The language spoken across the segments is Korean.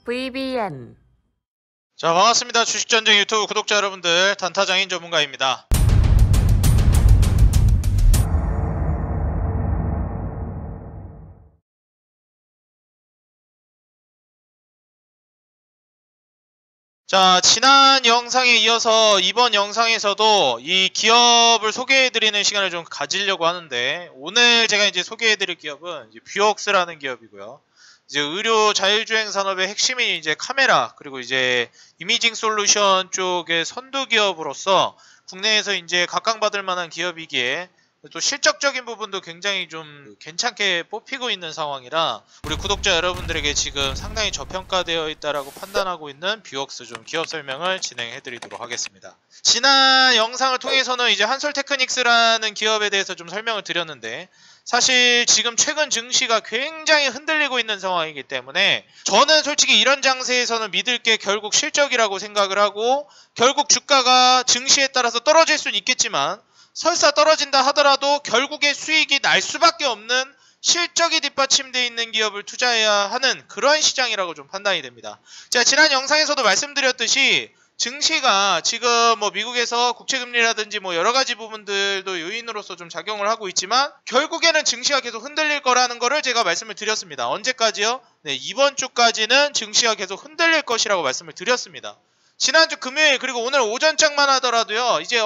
VBN. 자, 반갑습니다. 주식전쟁 유튜브 구독자 여러분들, 단타장인 전문가입니다. 자, 지난 영상에 이어서 이번 영상에서도 이 기업을 소개해드리는 시간을 좀 가지려고 하는데, 오늘 제가 이제 소개해드릴 기업은 이제 뷰웍스라는 기업이고요. 이제 의료 자율주행 산업의 핵심인 이제 카메라, 그리고 이제 이미징 솔루션 쪽의 선두 기업으로서 국내에서 이제 각광받을 만한 기업이기에 또 실적적인 부분도 굉장히 좀 괜찮게 뽑히고 있는 상황이라 우리 구독자 여러분들에게 지금 상당히 저평가되어 있다라고 판단하고 있는 뷰웍스 좀 기업 설명을 진행해 드리도록 하겠습니다. 지난 영상을 통해서는 이제 한솔테크닉스라는 기업에 대해서 좀 설명을 드렸는데, 사실 지금 최근 증시가 굉장히 흔들리고 있는 상황이기 때문에 저는 솔직히 이런 장세에서는 믿을 게 결국 실적이라고 생각을 하고, 결국 주가가 증시에 따라서 떨어질 수는 있겠지만 설사 떨어진다 하더라도 결국에 수익이 날 수밖에 없는 실적이 뒷받침되어 있는 기업을 투자해야 하는 그런 시장이라고 좀 판단이 됩니다. 자, 지난 영상에서도 말씀드렸듯이 증시가 지금 뭐 미국에서 국채금리라든지 뭐 여러가지 부분들도 요인으로서 좀 작용을 하고 있지만 결국에는 증시가 계속 흔들릴 거라는 거를 제가 말씀을 드렸습니다. 언제까지요? 네, 이번 주까지는 증시가 계속 흔들릴 것이라고 말씀을 드렸습니다. 지난주 금요일 그리고 오늘 오전장만 하더라도요, 이제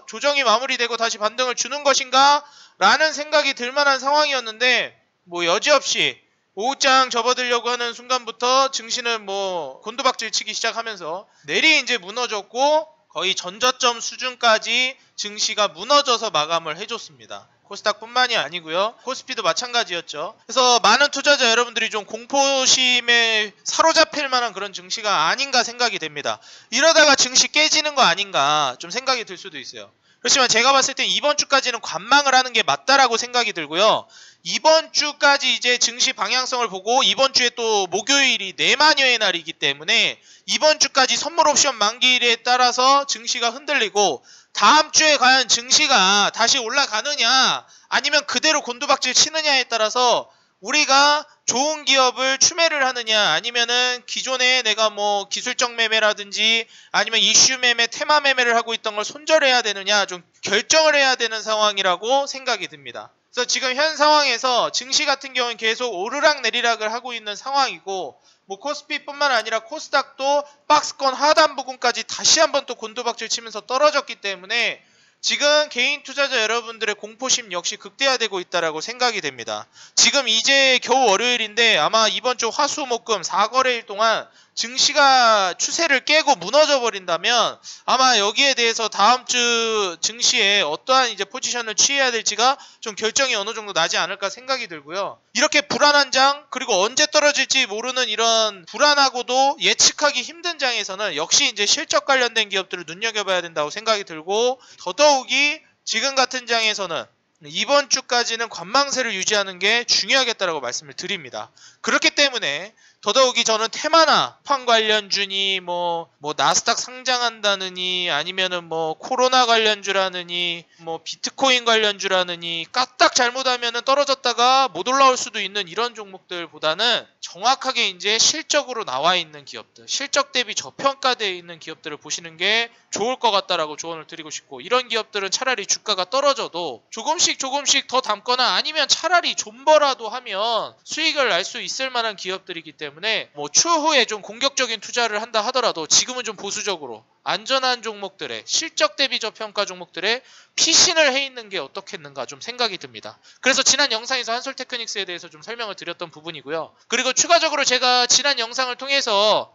조정이 마무리되고 다시 반등을 주는 것인가 라는 생각이 들만한 상황이었는데, 뭐 여지없이 오후장 접어들려고 하는 순간부터 증시는 뭐 곤두박질 치기 시작하면서 내리 이제 무너졌고, 거의 전저점 수준까지 증시가 무너져서 마감을 해줬습니다. 코스닥뿐만이 아니고요, 코스피도 마찬가지였죠. 그래서 많은 투자자 여러분들이 좀 공포심에 사로잡힐 만한 그런 증시가 아닌가 생각이 됩니다. 이러다가 증시 깨지는 거 아닌가 좀 생각이 들 수도 있어요. 그렇지만 제가 봤을 때 이번 주까지는 관망을 하는 게 맞다라고 생각이 들고요. 이번 주까지 이제 증시 방향성을 보고, 이번 주에 또 목요일이 내마녀의 날이기 때문에 이번 주까지 선물 옵션 만기일에 따라서 증시가 흔들리고, 다음 주에 과연 증시가 다시 올라가느냐 아니면 그대로 곤두박질 치느냐에 따라서 우리가 좋은 기업을 추매를 하느냐, 아니면은 기존에 내가 뭐 기술적 매매라든지 아니면 이슈 매매, 테마 매매를 하고 있던 걸 손절해야 되느냐 좀 결정을 해야 되는 상황이라고 생각이 듭니다. 그래서 지금 현 상황에서 증시 같은 경우는 계속 오르락 내리락을 하고 있는 상황이고, 뭐 코스피뿐만 아니라 코스닥도 박스권 하단 부분까지 다시 한번 또 곤두박질 치면서 떨어졌기 때문에 지금 개인 투자자 여러분들의 공포심 역시 극대화되고 있다라고 생각이 됩니다. 지금 이제 겨우 월요일인데 아마 이번 주 화수목금 4거래일 동안 증시가 추세를 깨고 무너져 버린다면 아마 여기에 대해서 다음 주 증시에 어떠한 이제 포지션을 취해야 될지가 좀 결정이 어느 정도 나지 않을까 생각이 들고요. 이렇게 불안한 장, 그리고 언제 떨어질지 모르는 이런 불안하고도 예측하기 힘든 장에서는 역시 이제 실적 관련된 기업들을 눈여겨봐야 된다고 생각이 들고, 더더욱이 지금 같은 장에서는 이번 주까지는 관망세를 유지하는 게 중요하겠다라고 말씀을 드립니다. 그렇기 때문에 더더욱이 저는 테마나 판 관련주니 뭐 나스닥 상장한다느니 아니면은 뭐 코로나 관련주라느니 뭐 비트코인 관련주라느니 까딱 잘못하면은 떨어졌다가 못 올라올 수도 있는 이런 종목들보다는 정확하게 이제 실적으로 나와 있는 기업들, 실적 대비 저평가되어 있는 기업들을 보시는 게 좋을 것 같다라고 조언을 드리고 싶고, 이런 기업들은 차라리 주가가 떨어져도 조금씩 더 담거나 아니면 차라리 존버라도 하면 수익을 날 수 있을 만한 기업들이기 때문에 뭐 추후에 좀 공격적인 투자를 한다 하더라도 지금은 좀 보수적으로 안전한 종목들의 실적 대비 저평가 종목들의 피신을 해 있는 게 어떻겠는가 좀 생각이 듭니다. 그래서 지난 영상에서 한솔테크닉스에 대해서 좀 설명을 드렸던 부분이고요. 그리고 추가적으로 제가 지난 영상을 통해서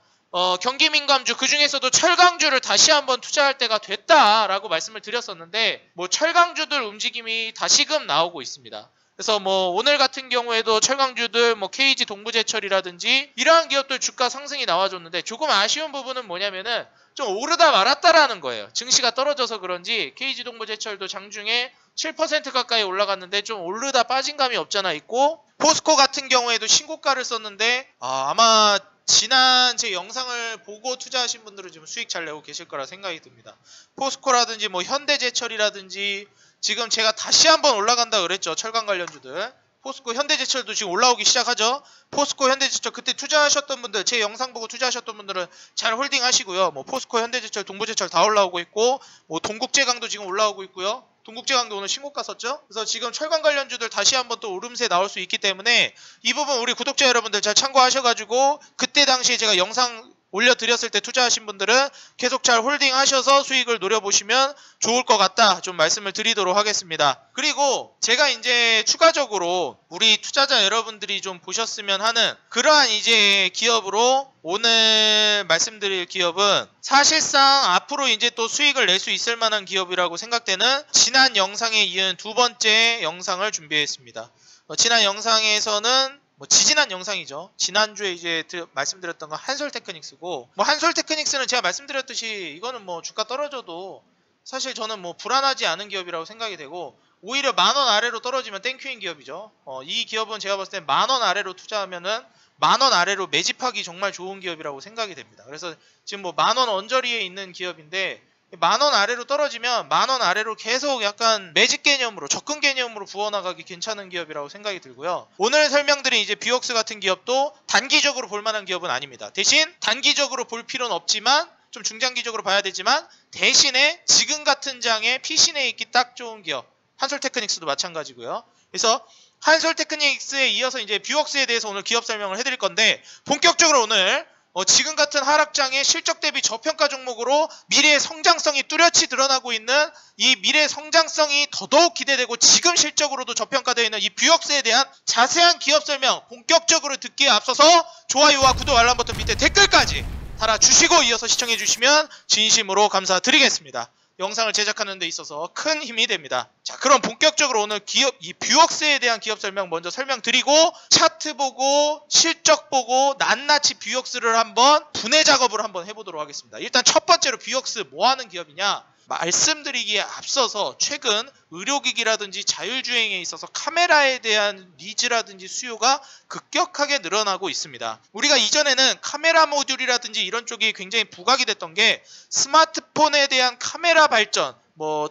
경기민감주, 그 중에서도 철강주를 다시 한번 투자할 때가 됐다라고 말씀을 드렸었는데, 뭐 철강주들 움직임이 다시금 나오고 있습니다. 그래서 뭐 오늘 같은 경우에도 철강주들 뭐 KG 동부제철이라든지 이러한 기업들 주가 상승이 나와줬는데, 조금 아쉬운 부분은 뭐냐면은 좀 오르다 말았다라는 거예요. 증시가 떨어져서 그런지 KG 동부제철도 장중에 7% 가까이 올라갔는데 좀 오르다 빠진 감이 없잖아 있고, 포스코 같은 경우에도 신고가를 썼는데 아마 지난 제 영상을 보고 투자하신 분들은 지금 수익 잘 내고 계실 거라 생각이 듭니다. 포스코라든지 뭐 현대제철이라든지 지금 제가 다시 한번 올라간다 그랬죠. 철강 관련주들. 포스코 현대제철도 지금 올라오기 시작하죠. 포스코 현대제철 그때 투자하셨던 분들, 제 영상 보고 투자하셨던 분들은 잘 홀딩 하시고요. 뭐 포스코 현대제철 동부제철 다 올라오고 있고, 뭐 동국제강도 지금 올라오고 있고요. 동국제강도 오늘 신고가 썼죠. 그래서 지금 철강 관련주들 다시 한번 또 오름세 나올 수 있기 때문에 이 부분 우리 구독자 여러분들 잘 참고하셔가지고, 그때 당시에 제가 영상 올려드렸을 때 투자하신 분들은 계속 잘 홀딩하셔서 수익을 노려보시면 좋을 것 같다, 좀 말씀을 드리도록 하겠습니다. 그리고 제가 이제 추가적으로 우리 투자자 여러분들이 좀 보셨으면 하는 그러한 이제 기업으로 오늘 말씀드릴 기업은 사실상 앞으로 이제 또 수익을 낼 수 있을 만한 기업이라고 생각되는 지난 영상에 이은 두 번째 영상을 준비했습니다. 지난 영상에서는 지지난 영상이죠. 지난주에 이제 말씀드렸던 건 한솔테크닉스고, 한솔테크닉스는 제가 말씀드렸듯이 이거는 주가 떨어져도 사실 저는 불안하지 않은 기업이라고 생각이 되고, 오히려 10,000원 아래로 떨어지면 땡큐인 기업이죠. 이 기업은 제가 봤을 때 10,000원 아래로 투자하면은 10,000원 아래로 매집하기 정말 좋은 기업이라고 생각이 됩니다. 그래서 지금 10,000원 언저리에 있는 기업인데, 10,000원 아래로 떨어지면 10,000원 아래로 계속 약간 매집 개념으로, 접근 개념으로 부어나가기 괜찮은 기업이라고 생각이 들고요. 오늘 설명드린 이제 뷰옥스 같은 기업도 단기적으로 볼만한 기업은 아닙니다. 대신 단기적으로 볼 필요는 없지만 좀 중장기적으로 봐야 되지만, 대신에 지금 같은 장에 피신에 있기 딱 좋은 기업, 한솔테크닉스도 마찬가지고요. 그래서 한솔테크닉스에 이어서 이제 뷰옥스에 대해서 오늘 기업 설명을 해드릴 건데, 본격적으로 오늘 지금 같은 하락장의 실적 대비 저평가 종목으로 미래의 성장성이 뚜렷이 드러나고 있는, 이 미래의 성장성이 더더욱 기대되고 지금 실적으로도 저평가되어 있는 이 뷰옥스에 대한 자세한 기업 설명 본격적으로 듣기에 앞서서 좋아요와 구독 알람 버튼 밑에 댓글까지 달아주시고 이어서 시청해주시면 진심으로 감사드리겠습니다. 영상을 제작하는 데 있어서 큰 힘이 됩니다. 자, 그럼 본격적으로 오늘 이 뷰옥스에 대한 기업 설명 먼저 설명드리고, 차트 보고 실적 보고 낱낱이 뷰옥스를 한번 분해 작업을 한번 해보도록 하겠습니다. 일단 첫 번째로 뷰옥스 뭐 하는 기업이냐 말씀드리기에 앞서서, 최근 의료기기라든지 자율주행에 있어서 카메라에 대한 니즈라든지 수요가 급격하게 늘어나고 있습니다. 우리가 이전에는 카메라 모듈이라든지 이런 쪽이 굉장히 부각이 됐던 게, 스마트폰에 대한 카메라 발전,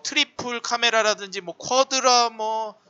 트리플 카메라라든지 쿼드라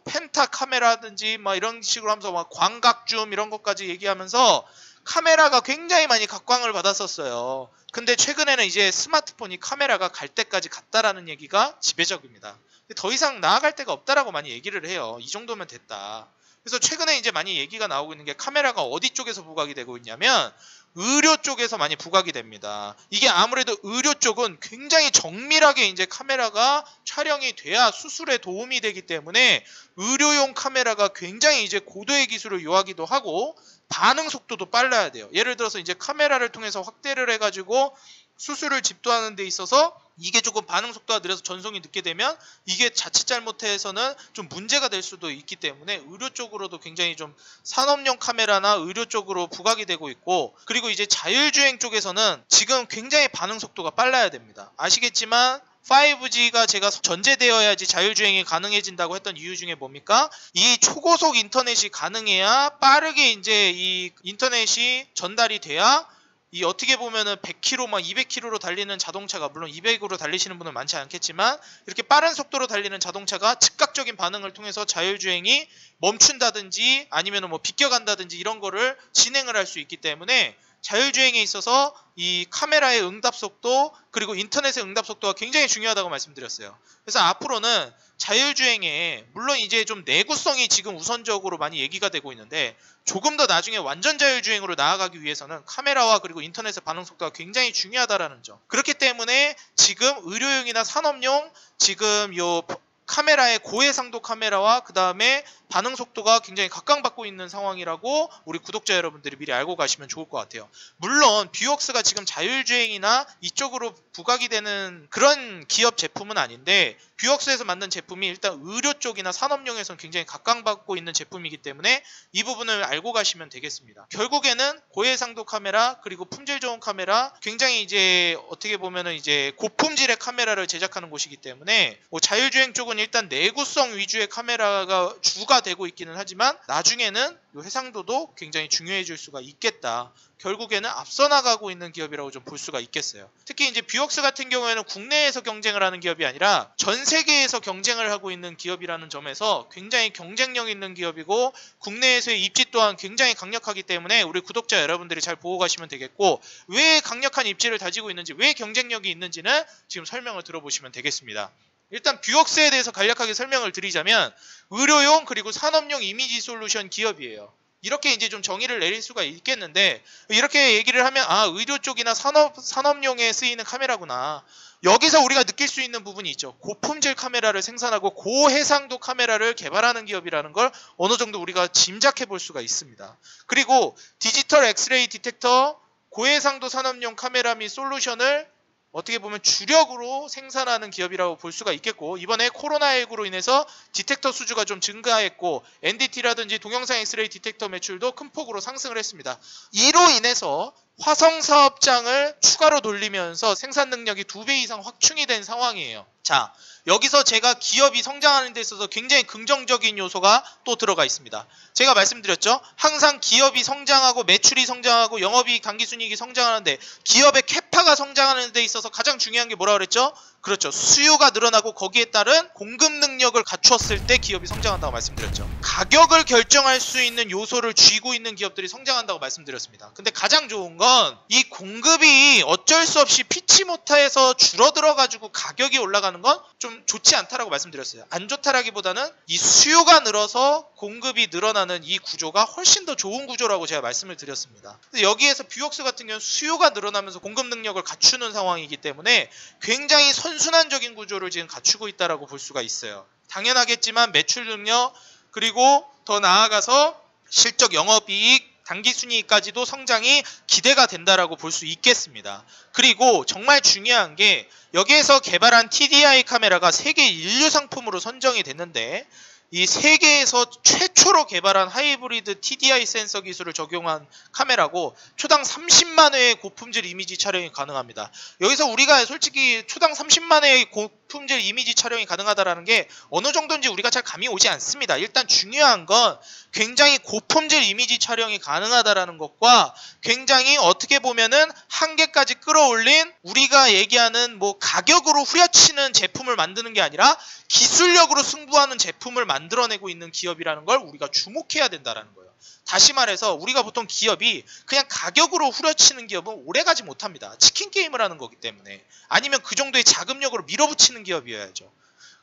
펜타 카메라든지 이런 식으로 하면서 광각줌 이런 것까지 얘기하면서 카메라가 굉장히 많이 각광을 받았었어요. 근데 최근에는 이제 스마트폰이 카메라가 갈 때까지 갔다라는 얘기가 지배적입니다. 더 이상 나아갈 데가 없다라고 많이 얘기를 해요. 이 정도면 됐다. 그래서 최근에 이제 많이 얘기가 나오고 있는 게, 카메라가 어디 쪽에서 부각이 되고 있냐면 의료 쪽에서 많이 부각이 됩니다. 이게 아무래도 의료 쪽은 굉장히 정밀하게 이제 카메라가 촬영이 돼야 수술에 도움이 되기 때문에 의료용 카메라가 굉장히 이제 고도의 기술을 요하기도 하고 반응 속도도 빨라야 돼요. 예를 들어서 이제 카메라를 통해서 확대를 해가지고 수술을 집도하는 데 있어서 이게 조금 반응 속도가 느려서 전송이 늦게 되면 이게 자칫 잘못해서는 좀 문제가 될 수도 있기 때문에 의료 쪽으로도 굉장히 좀 산업용 카메라나 의료 쪽으로 부각이 되고 있고, 그리고 이제 자율주행 쪽에서는 지금 굉장히 반응 속도가 빨라야 됩니다. 아시겠지만 5G가 제가 전제되어야지 자율주행이 가능해진다고 했던 이유 중에 뭡니까? 이 초고속 인터넷이 가능해야, 빠르게 이제 이 인터넷이 전달이 돼야 이 어떻게 보면은 100km, 200km로 달리는 자동차가, 물론 200으로 달리시는 분은 많지 않겠지만, 이렇게 빠른 속도로 달리는 자동차가 즉각적인 반응을 통해서 자율주행이 멈춘다든지 아니면은 비껴간다든지 이런 거를 진행을 할 수 있기 때문에, 자율주행에 있어서 이 카메라의 응답 속도 그리고 인터넷의 응답 속도가 굉장히 중요하다고 말씀드렸어요. 그래서 앞으로는 자율주행에, 물론 이제 좀 내구성이 지금 우선적으로 많이 얘기가 되고 있는데, 조금 더 나중에 완전 자율주행으로 나아가기 위해서는 카메라와 그리고 인터넷의 반응 속도가 굉장히 중요하다라는 점. 그렇기 때문에 지금 의료용이나 산업용 지금 요 카메라의 고해상도 카메라와 그 다음에 반응 속도가 굉장히 각광받고 있는 상황이라고 우리 구독자 여러분들이 미리 알고 가시면 좋을 것 같아요. 물론 뷰옥스가 지금 자율주행이나 이쪽으로 부각이 되는 그런 기업 제품은 아닌데, 뷰옥스에서 만든 제품이 일단 의료 쪽이나 산업용에서는 굉장히 각광받고 있는 제품이기 때문에 이 부분을 알고 가시면 되겠습니다. 결국에는 고해상도 카메라 그리고 품질 좋은 카메라, 굉장히 이제 어떻게 보면은 이제 고품질의 카메라를 제작하는 곳이기 때문에, 자율주행 쪽은 일단 내구성 위주의 카메라가 주가 고려가 되고 있기는 하지만 나중에는 이 해상도도 굉장히 중요해질 수가 있겠다. 결국에는 앞서 나가고 있는 기업이라고 좀 볼 수가 있겠어요. 특히 이제 뷰옥스 같은 경우에는 국내에서 경쟁을 하는 기업이 아니라 전 세계에서 경쟁을 하고 있는 기업이라는 점에서 굉장히 경쟁력 있는 기업이고 국내에서의 입지 또한 굉장히 강력하기 때문에 우리 구독자 여러분들이 잘 보고 가시면 되겠고, 왜 강력한 입지를 다지고 있는지, 왜 경쟁력이 있는지는 지금 설명을 들어보시면 되겠습니다. 일단 뷰옥스에 대해서 간략하게 설명을 드리자면 의료용 그리고 산업용 이미지 솔루션 기업이에요. 이렇게 이제 좀 정의를 내릴 수가 있겠는데, 이렇게 얘기를 하면 의료 쪽이나 산업용에 쓰이는 카메라구나. 여기서 우리가 느낄 수 있는 부분이 있죠. 고품질 카메라를 생산하고 고해상도 카메라를 개발하는 기업이라는 걸 어느 정도 우리가 짐작해 볼 수가 있습니다. 그리고 디지털 엑스레이 디텍터, 고해상도 산업용 카메라 및 솔루션을 어떻게 보면 주력으로 생산하는 기업이라고 볼 수가 있겠고, 이번에 코로나19로 인해서 디텍터 수주가 좀 증가했고 NDT라든지 동영상 엑스레이 디텍터 매출도 큰 폭으로 상승을 했습니다. 이로 인해서 화성 사업장을 추가로 돌리면서 생산 능력이 2배 이상 확충이 된 상황이에요. 자, 여기서 제가 기업이 성장하는 데 있어서 굉장히 긍정적인 요소가 또 들어가 있습니다. 제가 말씀드렸죠. 항상 기업이 성장하고 매출이 성장하고 영업이익 당기순이익이 성장하는데 기업의 캐파가 성장하는 데 있어서 가장 중요한 게 뭐라고 그랬죠? 그렇죠. 수요가 늘어나고 거기에 따른 공급 능력을 갖추었을 때 기업이 성장한다고 말씀드렸죠. 가격을 결정할 수 있는 요소를 쥐고 있는 기업들이 성장한다고 말씀드렸습니다. 근데 가장 좋은 건 이 공급이 어쩔 수 없이 피치 못해서 줄어들어 가지고 가격이 올라가는 건 좀 좋지 않다라고 말씀드렸어요. 안 좋다라기보다는 이 수요가 늘어서 공급이 늘어나는 이 구조가 훨씬 더 좋은 구조라고 제가 말씀을 드렸습니다. 근데 여기에서 뷰옥스 같은 경우는 수요가 늘어나면서 공급 능력을 갖추는 상황이기 때문에 굉장히 선순환적인 구조를 지금 갖추고 있다라고 볼 수가 있어요. 당연하겠지만 매출 능력, 그리고 더 나아가서 실적 영업이익, 당기순이익까지도 성장이 기대가 된다라고 볼 수 있겠습니다. 그리고 정말 중요한 게 여기에서 개발한 TDI 카메라가 세계 인류 상품으로 선정이 됐는데, 이 세계에서 최초로 개발한 하이브리드 TDI 센서 기술을 적용한 카메라고 초당 30만 회의 고품질 이미지 촬영이 가능합니다. 여기서 우리가 솔직히 초당 30만 회의 고품질 이미지 촬영이 가능하다는 게 어느 정도인지 우리가 잘 감이 오지 않습니다. 일단 중요한 건 굉장히 고품질 이미지 촬영이 가능하다는 것과 굉장히 어떻게 보면은 한계까지 끌어올린, 우리가 얘기하는 뭐 가격으로 후려치는 제품을 만드는 게 아니라 기술력으로 승부하는 제품을 만들어내고 있는 기업이라는 걸 우리가 주목해야 된다는 거예요. 다시 말해서 우리가 보통 기업이 그냥 가격으로 후려치는 기업은 오래가지 못합니다. 치킨 게임을 하는 거기 때문에. 아니면 그 정도의 자금력으로 밀어붙이는 기업이어야죠.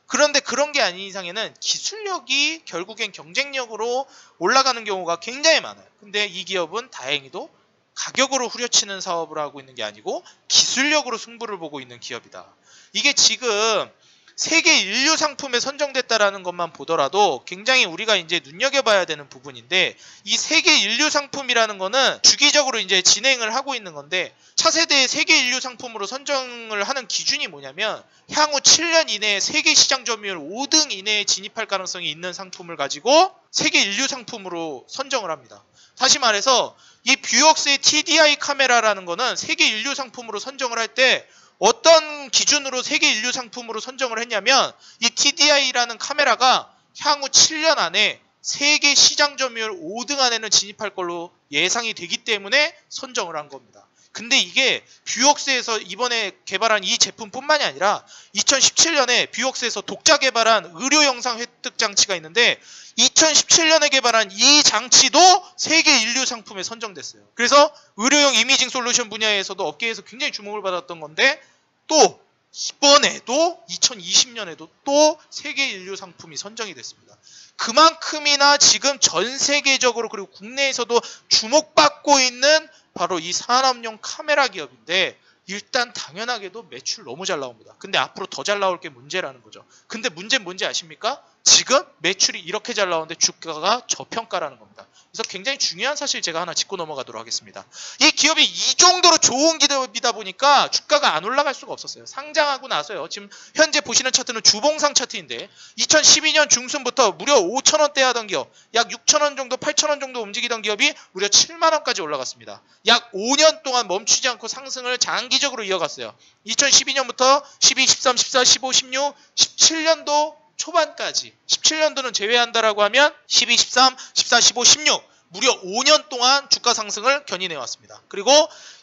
그런데 그런 게 아닌 이상에는 기술력이 결국엔 경쟁력으로 올라가는 경우가 굉장히 많아요. 근데 이 기업은 다행히도 가격으로 후려치는 사업을 하고 있는 게 아니고 기술력으로 승부를 보고 있는 기업이다. 이게 지금 세계 인류 상품에 선정됐다라는 것만 보더라도 굉장히 우리가 이제 눈여겨봐야 되는 부분인데, 이 세계 인류 상품이라는 거는 주기적으로 이제 진행을 하고 있는 건데, 차세대 세계 인류 상품으로 선정을 하는 기준이 뭐냐면 향후 7년 이내에 세계 시장 점유율 5등 이내에 진입할 가능성이 있는 상품을 가지고 세계 인류 상품으로 선정을 합니다. 다시 말해서 이 뷰옥스의 TDI 카메라라는 거는 세계 인류 상품으로 선정을 할 때 어떤 기준으로 세계 인류 상품으로 선정을 했냐면, 이 TDI라는 카메라가 향후 7년 안에 세계 시장 점유율 5등 안에는 진입할 걸로 예상이 되기 때문에 선정을 한 겁니다. 근데 이게 뷰옥스에서 이번에 개발한 이 제품뿐만이 아니라 2017년에 뷰옥스에서 독자 개발한 의료 영상 획득 장치가 있는데, 2017년에 개발한 이 장치도 세계 인류 상품에 선정됐어요. 그래서 의료용 이미징 솔루션 분야에서도 업계에서 굉장히 주목을 받았던 건데, 또 이번에도 2020년에도 또 세계 인류 상품이 선정이 됐습니다. 그만큼이나 지금 전 세계적으로 그리고 국내에서도 주목받고 있는 바로 이 산업용 카메라 기업인데, 일단 당연하게도 매출 너무 잘 나옵니다. 근데 앞으로 더 잘 나올 게 문제라는 거죠. 근데 문제는 뭔지 아십니까? 지금 매출이 이렇게 잘 나오는데 주가가 저평가라는 겁니다. 그래서 굉장히 중요한 사실 제가 하나 짚고 넘어가도록 하겠습니다. 이 기업이 이 정도로 좋은 기업이다 보니까 주가가 안 올라갈 수가 없었어요. 상장하고 나서요. 지금 현재 보시는 차트는 주봉상 차트인데 2012년 중순부터 무려 5,000원대 하던 기업, 약 6,000원 정도, 8,000원 정도 움직이던 기업이 무려 7만원까지 올라갔습니다. 약 5년 동안 멈추지 않고 상승을 장기적으로 이어갔어요. 2012년부터 12, 13, 14, 15, 16, 17년도 초반까지 17년도는 제외한다라고 하면 12, 13, 14, 15, 16 무려 5년 동안 주가 상승을 견인해 왔습니다. 그리고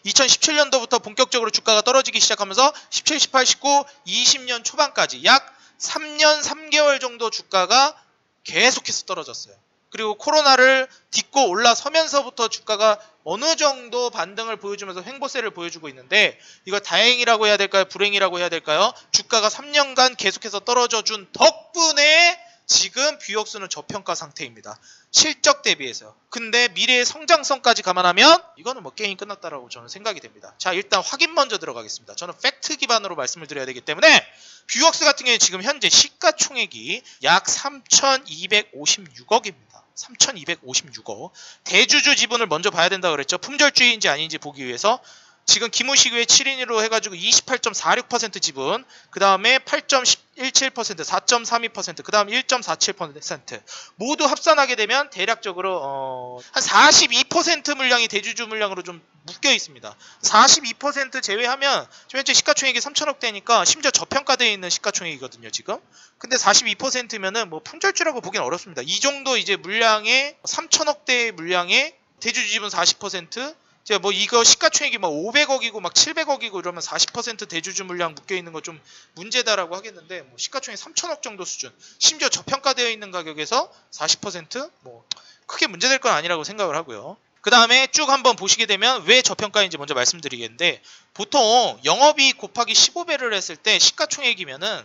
2017년도부터 본격적으로 주가가 떨어지기 시작하면서 17, 18, 19, 20년 초반까지 약 3년 3개월 정도 주가가 계속해서 떨어졌어요. 그리고 코로나를 딛고 올라서면서부터 주가가 어느 정도 반등을 보여주면서 횡보세를 보여주고 있는데 이거 다행이라고 해야 될까요? 불행이라고 해야 될까요? 주가가 3년간 계속해서 떨어져준 덕분에 지금 뷰옥스는 저평가 상태입니다. 실적 대비해서요. 근데 미래의 성장성까지 감안하면 이거는 뭐 게임 끝났다라고 저는 생각이 됩니다. 자, 일단 확인 먼저 들어가겠습니다. 저는 팩트 기반으로 말씀을 드려야 되기 때문에 뷰옥스 같은 경우에 지금 현재 시가총액이 약 3,256억입니다. 3,256억. 대주주 지분을 먼저 봐야 된다고 그랬죠. 품절주의인지 아닌지 보기 위해서. 지금 기무식외 7인으로 해가지고 28.46% 지분, 그 다음에 8.17%, 4.32%, 그 다음 1.47% 모두 합산하게 되면 대략적으로 한 42% 물량이 대주주 물량으로 좀 묶여 있습니다. 42% 제외하면 지금 현재 시가총액이 3천억대니까 심지어 저평가되어 있는 시가총액이거든요, 지금. 근데 42%면은 뭐 품절주라고 보기는 어렵습니다. 이 정도 이제 물량의 3천억대의 물량의 대주주 지분 40%, 제가 뭐 이거 시가총액이 막 500억이고 막 700억이고 이러면 40% 대주주 물량 묶여 있는 거 좀 문제다라고 하겠는데, 뭐 시가총액 3천억 정도 수준, 심지어 저평가되어 있는 가격에서 40%뭐 크게 문제될 건 아니라고 생각을 하고요. 그 다음에 쭉 한번 보시게 되면 왜 저평가인지 먼저 말씀드리겠는데, 보통 영업이익 곱하기 15배를 했을 때 시가총액이랑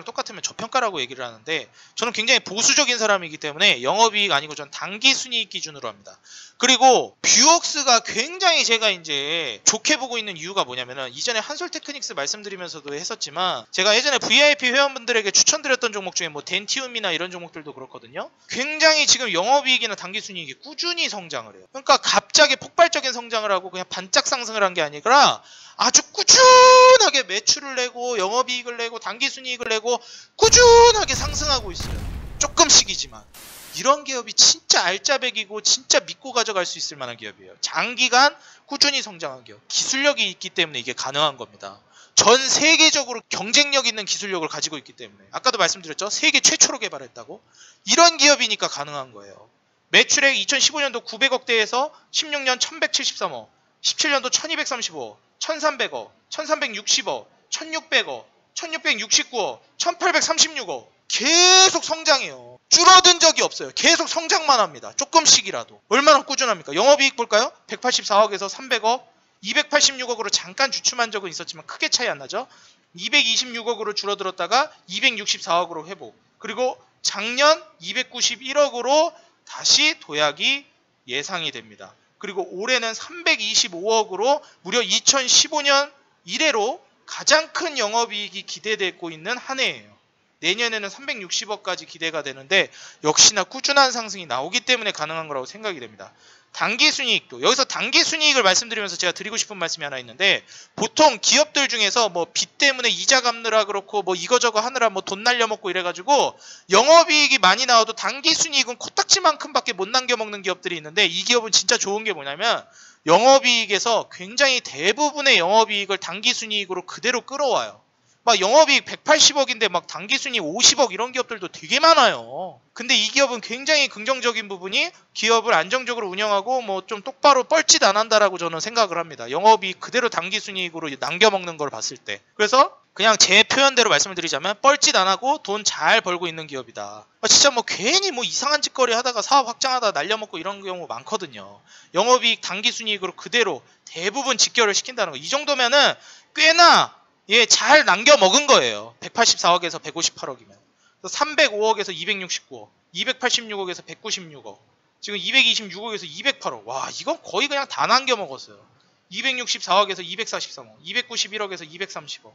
똑같으면 저평가라고 얘기를 하는데, 저는 굉장히 보수적인 사람이기 때문에 영업이익 아니고 전 당기순이익 기준으로 합니다. 그리고 뷰옥스가 굉장히 제가 이제 좋게 보고 있는 이유가 뭐냐면은, 이전에 한솔테크닉스 말씀드리면서도 했었지만 제가 예전에 VIP 회원분들에게 추천드렸던 종목 중에 뭐 덴티움이나 이런 종목들도 그렇거든요. 굉장히 지금 영업이익이나 당기순이익이 꾸준히 성장을 해요. 그러니까 갑자기 폭발적인 성장을 하고 그냥 반짝 상승을 한 게 아니라 아주 꾸준하게 매출을 내고 영업이익을 내고 당기순이익을 내고 꾸준하게 상승하고 있어요. 조금씩이지만. 이런 기업이 진짜 알짜배기고 진짜 믿고 가져갈 수 있을 만한 기업이에요. 장기간 꾸준히 성장한 기업. 기술력이 있기 때문에 이게 가능한 겁니다. 전 세계적으로 경쟁력 있는 기술력을 가지고 있기 때문에. 아까도 말씀드렸죠. 세계 최초로 개발했다고. 이런 기업이니까 가능한 거예요. 매출액 2015년도 900억대에서 16년 1173억, 17년도 1235억, 1300억, 1360억, 1600억, 1669억, 1836억. 계속 성장해요. 줄어든 적이 없어요. 계속 성장만 합니다. 조금씩이라도. 얼마나 꾸준합니까? 영업이익 볼까요? 184억에서 300억, 286억으로 잠깐 주춤한 적은 있었지만 크게 차이 안 나죠? 226억으로 줄어들었다가 264억으로 회복. 그리고 작년 291억으로 다시 도약이 예상이 됩니다. 그리고 올해는 325억으로 무려 2015년 이래로 가장 큰 영업이익이 기대되고 있는 한 해예요. 내년에는 360억까지 기대가 되는데 역시나 꾸준한 상승이 나오기 때문에 가능한 거라고 생각이 됩니다. 당기순이익도, 여기서 당기순이익을 말씀드리면서 제가 드리고 싶은 말씀이 하나 있는데, 보통 기업들 중에서 뭐 빚 때문에 이자 갚느라 그렇고 뭐 이거저거 하느라 뭐 돈 날려먹고 이래가지고 영업이익이 많이 나와도 당기순이익은 코딱지만큼 밖에 못 남겨먹는 기업들이 있는데, 이 기업은 진짜 좋은 게 뭐냐면 영업이익에서 굉장히 대부분의 영업이익을 당기순이익으로 그대로 끌어와요. 막 영업이익 180억인데 막 당기순이익 50억 이런 기업들도 되게 많아요. 근데 이 기업은 굉장히 긍정적인 부분이 기업을 안정적으로 운영하고 뭐 좀 똑바로 뻘짓 안 한다라고 저는 생각을 합니다. 영업이익 그대로 당기순이익으로 남겨먹는 걸 봤을 때. 그래서 그냥 제 표현대로 말씀을 드리자면 뻘짓 안 하고 돈 잘 벌고 있는 기업이다. 진짜 뭐 괜히 뭐 이상한 짓거리 하다가 사업 확장하다 날려먹고 이런 경우 많거든요. 영업이익 당기순이익으로 그대로 대부분 직결을 시킨다는 거. 이 정도면은 꽤나 잘 남겨 먹은 거예요. 184억에서 158억이면. 305억에서 269억, 286억에서 196억, 지금 226억에서 208억. 와, 이건 거의 그냥 다 남겨 먹었어요. 264억에서 243억, 291억에서 230억.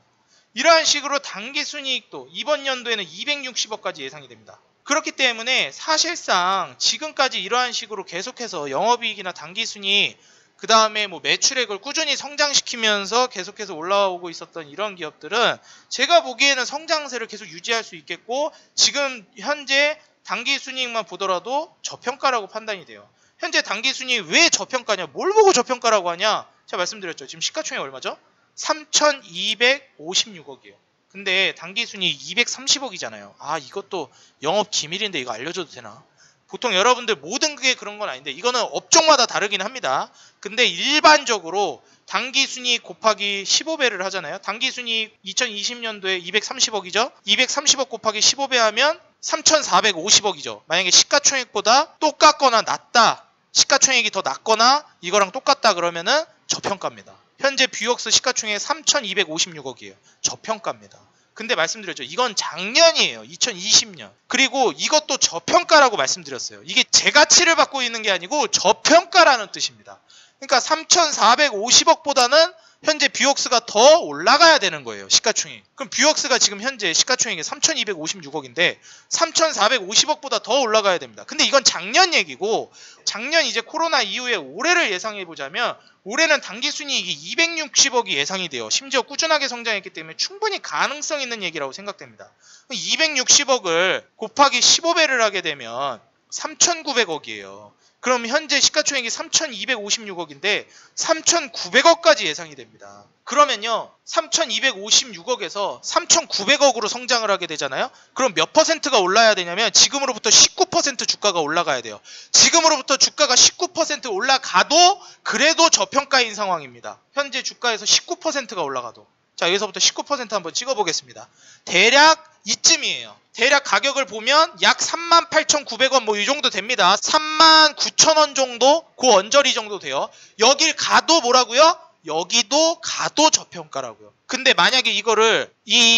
이러한 식으로 당기순이익도 이번 연도에는 260억까지 예상이 됩니다. 그렇기 때문에 사실상 지금까지 이러한 식으로 계속해서 영업이익이나 당기순이익, 그 다음에 뭐 매출액을 꾸준히 성장시키면서 계속해서 올라오고 있었던 이런 기업들은 제가 보기에는 성장세를 계속 유지할 수 있겠고, 지금 현재 당기순이익만 보더라도 저평가라고 판단이 돼요. 현재 당기순이익 왜 저평가냐? 뭘 보고 저평가라고 하냐? 제가 말씀드렸죠. 지금 시가총액 얼마죠? 3,256억이에요. 근데 당기순이익 230억이잖아요. 아, 이것도 영업 기밀인데 이거 알려줘도 되나? 보통 여러분들 모든 게 그런 건 아닌데 이거는 업종마다 다르긴 합니다. 근데 일반적으로 당기순이익 곱하기 15배를 하잖아요. 당기순이익 2020년도에 230억이죠. 230억 곱하기 15배 하면 3,450억이죠. 만약에 시가총액보다 똑같거나 낮다, 시가총액이 더 낮거나 이거랑 똑같다 그러면은 저평가입니다. 현재 뷰옥스 시가총액 3,256억이에요. 저평가입니다. 근데 말씀드렸죠. 이건 작년이에요. 2020년. 그리고 이것도 저평가라고 말씀드렸어요. 이게 재가치를 받고 있는 게 아니고 저평가라는 뜻입니다. 그러니까 3,450억보다는 현재 뷰옥스가 더 올라가야 되는 거예요. 시가총액. 그럼 뷰옥스가 지금 현재 시가총액이 3,256억인데 3,450억보다 더 올라가야 됩니다. 근데 이건 작년 얘기고 작년 이제 코로나 이후에 올해를 예상해 보자면 올해는 당기순이익이 260억이 예상이 돼요. 심지어 꾸준하게 성장했기 때문에 충분히 가능성 있는 얘기라고 생각됩니다. 260억을 곱하기 15배를 하게 되면 3,900억이에요. 그럼 현재 시가총액이 3,256억인데 3,900억까지 예상이 됩니다. 그러면요 3,256억에서 3,900억으로 성장을 하게 되잖아요. 그럼 몇 퍼센트가 올라야 되냐면 지금으로부터 19% 주가가 올라가야 돼요. 지금으로부터 주가가 19% 올라가도 그래도 저평가인 상황입니다. 현재 주가에서 19%가 올라가도. 자, 여기서부터 19% 한번 찍어보겠습니다. 대략 이쯤이에요. 대략 가격을 보면 약 38,900원 뭐 이 정도 됩니다. 39,000원 정도 그 언저리 정도 돼요. 여길 가도 뭐라고요? 여기도 가도 저평가라고요. 근데 만약에 이거를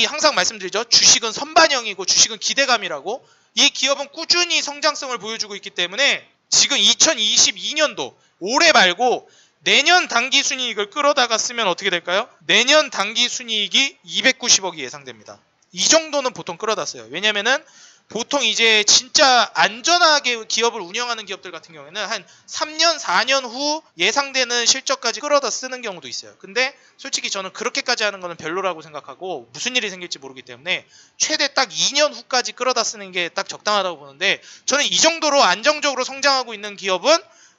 항상 말씀드리죠. 주식은 선반영이고 주식은 기대감이라고. 이 기업은 꾸준히 성장성을 보여주고 있기 때문에 지금 2022년도 올해 말고 내년 당기순이익을 끌어다가 쓰면 어떻게 될까요? 내년 당기순이익이 290억이 예상됩니다. 이 정도는 보통 끌어다 써요. 왜냐면은 보통 이제 진짜 안전하게 기업을 운영하는 기업들 같은 경우에는 한 3년, 4년 후 예상되는 실적까지 끌어다 쓰는 경우도 있어요. 근데 솔직히 저는 그렇게까지 하는 거는 별로라고 생각하고 무슨 일이 생길지 모르기 때문에 최대 딱 2년 후까지 끌어다 쓰는 게 딱 적당하다고 보는데 저는 이 정도로 안정적으로 성장하고 있는 기업은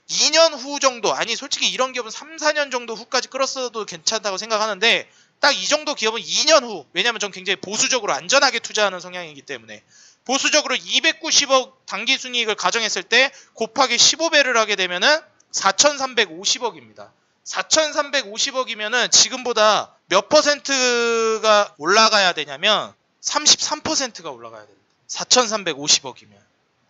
2년 후 정도, 아니 솔직히 이런 기업은 3, 4년 정도 후까지 끌었어도 괜찮다고 생각하는데 딱 이 정도 기업은 2년 후, 왜냐하면 전 굉장히 보수적으로 안전하게 투자하는 성향이기 때문에 보수적으로 290억 당기순이익을 가정했을 때 곱하기 15배를 하게 되면은 4,350억입니다. 4,350억이면은 지금보다 몇 퍼센트가 올라가야 되냐면 33%가 올라가야 됩니다. 4,350억이면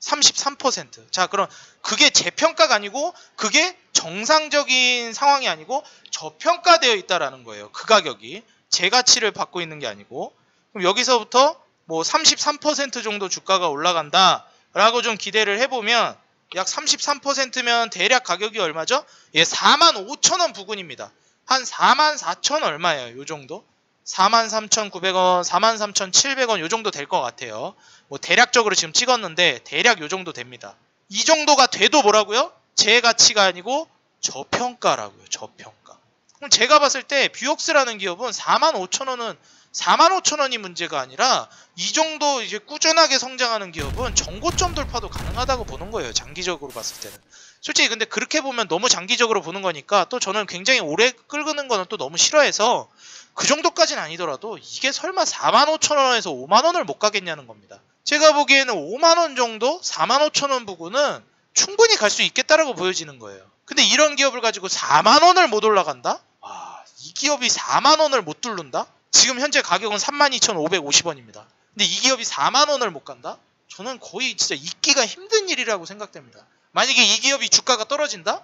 33%. 자, 그럼 그게 재평가가 아니고 그게 정상적인 상황이 아니고 저평가되어 있다라는 거예요. 그 가격이 재가치를 받고 있는 게 아니고. 그럼 여기서부터 뭐 33% 정도 주가가 올라간다라고 좀 기대를 해보면 약 33%면 대략 가격이 얼마죠? 예, 45,000원 부근입니다. 한 44,000 얼마예요? 요 정도? 43,900원, 43,700원 요 정도 될 것 같아요. 뭐 대략적으로 지금 찍었는데 대략 요 정도 됩니다. 이 정도가 돼도 뭐라고요? 제 가치가 아니고 저평가라고요. 저평가. 그럼 제가 봤을 때 뷰옥스라는 기업은 45,000원은 45,000원이 문제가 아니라 이 정도 이제 꾸준하게 성장하는 기업은 정고점 돌파도 가능하다고 보는 거예요. 장기적으로 봤을 때는. 솔직히 근데 그렇게 보면 너무 장기적으로 보는 거니까 또 저는 굉장히 오래 끌는 거는 또 너무 싫어해서 그 정도까지는 아니더라도 이게 설마 45,000원에서 5만원을 못 가겠냐는 겁니다. 제가 보기에는 5만원 정도? 45,000원 부근은 충분히 갈 수 있겠다라고 보여지는 거예요. 근데 이런 기업을 가지고 4만원을 못 올라간다? 와, 이 기업이 4만원을 못 뚫는다? 지금 현재 가격은 32,550원입니다. 근데 이 기업이 4만원을 못 간다? 저는 거의 진짜 있기가 힘든 일이라고 생각됩니다. 만약에 이 기업이 주가가 떨어진다?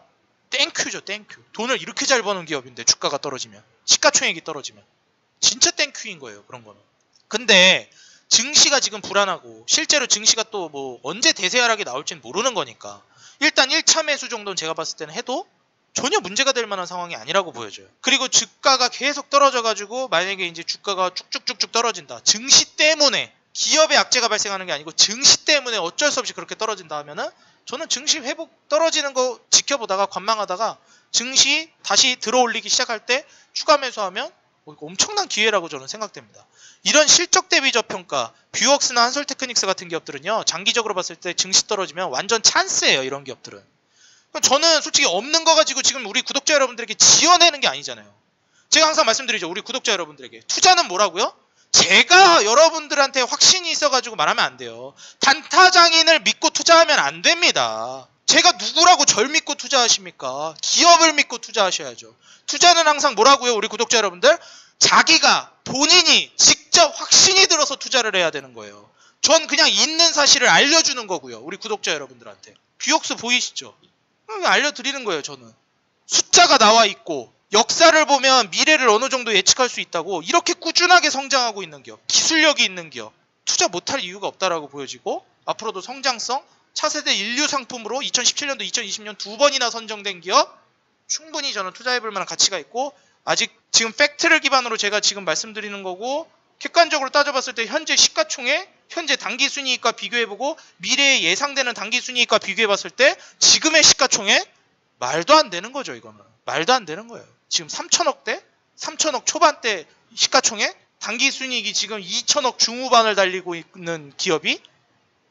땡큐죠, 땡큐. 돈을 이렇게 잘 버는 기업인데 주가가 떨어지면, 시가총액이 떨어지면 진짜 땡큐인 거예요. 그런 거는. 근데 증시가 지금 불안하고 실제로 증시가 또 뭐 언제 대세 하락이 나올지는 모르는 거니까 일단 1차 매수 정도는 제가 봤을 때는 해도 전혀 문제가 될 만한 상황이 아니라고 보여져요. 그리고 주가가 계속 떨어져가지고 만약에 이제 주가가 쭉쭉쭉쭉 떨어진다. 증시 때문에 기업의 악재가 발생하는 게 아니고 증시 때문에 어쩔 수 없이 그렇게 떨어진다 하면은 저는 증시 회복 떨어지는 거 지켜보다가 관망하다가 증시 다시 들어올리기 시작할 때 추가 매수하면 엄청난 기회라고 저는 생각됩니다. 이런 실적 대비 저평가, 뷰옥스나 한솔테크닉스 같은 기업들은요. 장기적으로 봤을 때 증시 떨어지면 완전 찬스예요. 이런 기업들은. 저는 솔직히 없는 거 가지고 지금 우리 구독자 여러분들에게 지어내는 게 아니잖아요. 제가 항상 말씀드리죠. 우리 구독자 여러분들에게. 투자는 뭐라고요? 제가 여러분들한테 확신이 있어가지고 말하면 안 돼요. 단타장인을 믿고 투자하면 안 됩니다. 제가 누구라고 절 믿고 투자하십니까? 기업을 믿고 투자하셔야죠. 투자는 항상 뭐라고요? 우리 구독자 여러분들? 자기가 본인이 직접 확신이 들어서 투자를 해야 되는 거예요. 전 그냥 있는 사실을 알려주는 거고요. 우리 구독자 여러분들한테. 뷰옥스 보이시죠? 알려드리는 거예요. 저는. 숫자가 나와 있고 역사를 보면 미래를 어느 정도 예측할 수 있다고 이렇게 꾸준하게 성장하고 있는 기업, 기술력이 있는 기업, 투자 못할 이유가 없다라고 보여지고 앞으로도 성장성, 차세대 인류 상품으로 2017년도, 2020년 두 번이나 선정된 기업 충분히 저는 투자해볼 만한 가치가 있고 아직 지금 팩트를 기반으로 제가 지금 말씀드리는 거고 객관적으로 따져봤을 때 현재 시가총액, 현재 단기순이익과 비교해보고 미래에 예상되는 단기순이익과 비교해봤을 때 지금의 시가총액 말도 안 되는 거죠. 이거는 말도 안 되는 거예요. 지금 3천억대, 3천억 초반대 시가총액, 단기순이익이 지금 2천억 중후반을 달리고 있는 기업이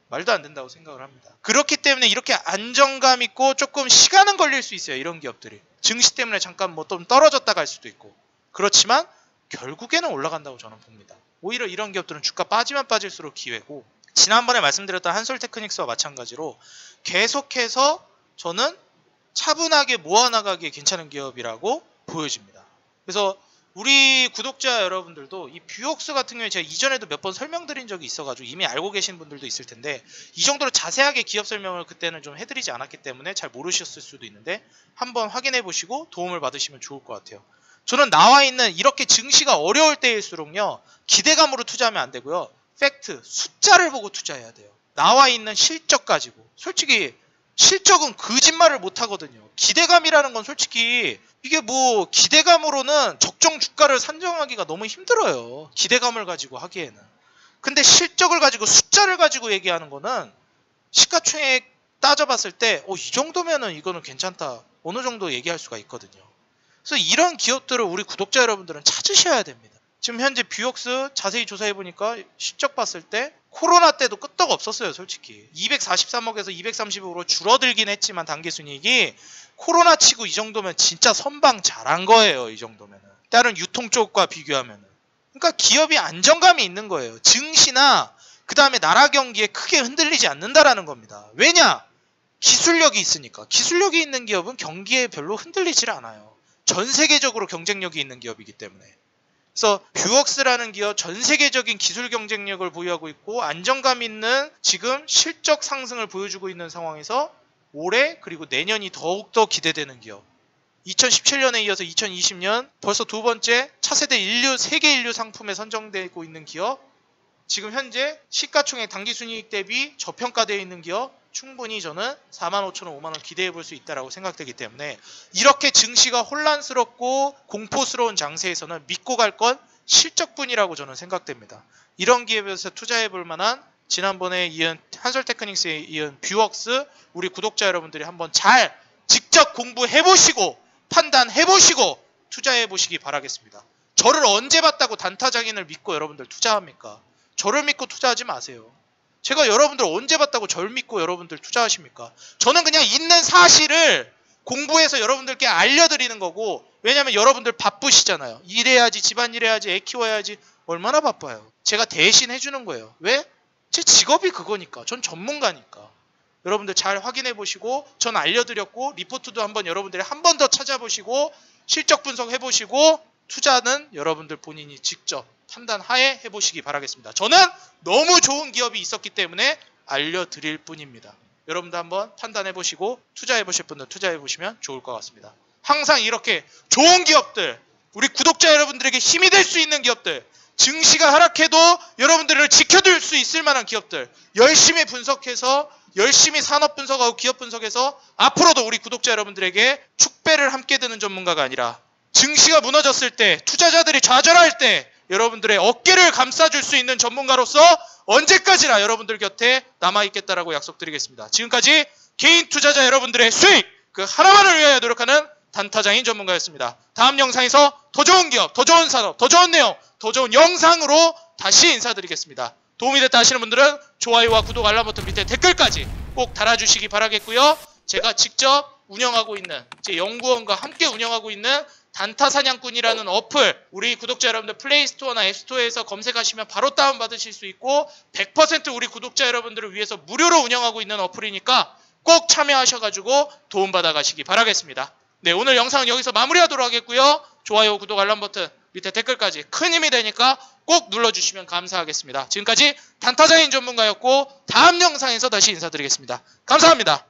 말도 안 된다고 생각을 합니다. 그렇기 때문에 이렇게 안정감 있고 조금 시간은 걸릴 수 있어요. 이런 기업들이. 증시 때문에 잠깐 뭐 좀 떨어졌다 갈 수도 있고. 그렇지만 결국에는 올라간다고 저는 봅니다. 오히려 이런 기업들은 주가 빠지면 빠질수록 기회고 지난번에 말씀드렸던 한솔테크닉스와 마찬가지로 계속해서 저는 차분하게 모아나가기에 괜찮은 기업이라고 보여집니다. 그래서 우리 구독자 여러분들도 이 뷰옥스 같은 경우에 제가 이전에도 몇 번 설명드린 적이 있어가지고 이미 알고 계신 분들도 있을 텐데 이 정도로 자세하게 기업 설명을 그때는 좀 해드리지 않았기 때문에 잘 모르셨을 수도 있는데 한번 확인해 보시고 도움을 받으시면 좋을 것 같아요. 저는 나와 있는 이렇게 증시가 어려울 때일수록요 기대감으로 투자하면 안 되고요 팩트, 숫자를 보고 투자해야 돼요. 나와 있는 실적 가지고 솔직히 실적은 거짓말을 못 하거든요. 기대감이라는 건 솔직히 이게 뭐 기대감으로는 적정 주가를 산정하기가 너무 힘들어요. 기대감을 가지고 하기에는. 근데 실적을 가지고 숫자를 가지고 얘기하는 거는 시가총액 따져봤을 때 이 정도면은 이거는 괜찮다. 어느 정도 얘기할 수가 있거든요. 그래서 이런 기업들을 우리 구독자 여러분들은 찾으셔야 됩니다. 지금 현재 뷰옥스 자세히 조사해보니까 실적 봤을 때 코로나 때도 끄떡 없었어요. 솔직히 243억에서 230억으로 줄어들긴 했지만 단기순이익이 코로나 치고 이 정도면 진짜 선방 잘한 거예요. 이 정도면은 다른 유통 쪽과 비교하면은. 그러니까 기업이 안정감이 있는 거예요. 증시나 그 다음에 나라 경기에 크게 흔들리지 않는다라는 겁니다. 왜냐? 기술력이 있으니까. 기술력이 있는 기업은 경기에 별로 흔들리질 않아요. 전 세계적으로 경쟁력이 있는 기업이기 때문에. 그래서 뷰옥스라는 기업 전 세계적인 기술 경쟁력을 보유하고 있고 안정감 있는 지금 실적 상승을 보여주고 있는 상황에서 올해 그리고 내년이 더욱더 기대되는 기업. 2017년에 이어서 2020년 벌써 두 번째 차세대 세계 인류 상품에 선정되고 있는 기업. 지금 현재 시가총액 단기순이익 대비 저평가되어 있는 기업. 충분히 저는 45,000원, 5만원 기대해 볼 수 있다고 생각되기 때문에 이렇게 증시가 혼란스럽고 공포스러운 장세에서는 믿고 갈 건 실적뿐이라고 저는 생각됩니다. 이런 기업에서 투자해 볼 만한 지난번에 이은 한솔테크닉스에 이은 뷰옥스 우리 구독자 여러분들이 한번 잘 직접 공부해 보시고 판단해 보시고 투자해 보시기 바라겠습니다. 저를 언제 봤다고 단타장인을 믿고 여러분들 투자합니까? 저를 믿고 투자하지 마세요. 제가 여러분들 언제 봤다고 절 믿고 여러분들 투자하십니까? 저는 그냥 있는 사실을 공부해서 여러분들께 알려드리는 거고 왜냐면 여러분들 바쁘시잖아요. 일해야지, 집안일 해야지, 애 키워야지 얼마나 바빠요. 제가 대신 해주는 거예요. 왜? 제 직업이 그거니까. 전 전문가니까. 여러분들 잘 확인해 보시고 전 알려드렸고 리포트도 한번 여러분들이 한 번 더 찾아보시고 실적 분석해 보시고 투자는 여러분들 본인이 직접 판단하에 해보시기 바라겠습니다. 저는 너무 좋은 기업이 있었기 때문에 알려드릴 뿐입니다. 여러분도 한번 판단해보시고 투자해보실 분들 투자해보시면 좋을 것 같습니다. 항상 이렇게 좋은 기업들, 우리 구독자 여러분들에게 힘이 될 수 있는 기업들, 증시가 하락해도 여러분들을 지켜줄 수 있을 만한 기업들 열심히 분석해서 열심히 산업 분석하고 기업 분석해서 앞으로도 우리 구독자 여러분들에게 축배를 함께 드는 전문가가 아니라 증시가 무너졌을 때 투자자들이 좌절할 때 여러분들의 어깨를 감싸줄 수 있는 전문가로서 언제까지나 여러분들 곁에 남아있겠다라고 약속드리겠습니다. 지금까지 개인 투자자 여러분들의 수익 그 하나만을 위하여 노력하는 단타장인 전문가였습니다. 다음 영상에서 더 좋은 기업, 더 좋은 산업, 더 좋은 내용, 더 좋은 영상으로 다시 인사드리겠습니다. 도움이 됐다 하시는 분들은 좋아요와 구독, 알람 버튼 밑에 댓글까지 꼭 달아주시기 바라겠고요. 제가 직접 운영하고 있는 제 연구원과 함께 운영하고 있는 단타 사냥꾼이라는 어플 우리 구독자 여러분들 플레이스토어나 앱스토어에서 검색하시면 바로 다운받으실 수 있고 100% 우리 구독자 여러분들을 위해서 무료로 운영하고 있는 어플이니까 꼭 참여하셔가지고 도움받아 가시기 바라겠습니다. 네, 오늘 영상은 여기서 마무리하도록 하겠고요. 좋아요, 구독, 알람 버튼, 밑에 댓글까지 큰 힘이 되니까 꼭 눌러주시면 감사하겠습니다. 지금까지 단타장인 전문가였고 다음 영상에서 다시 인사드리겠습니다. 감사합니다.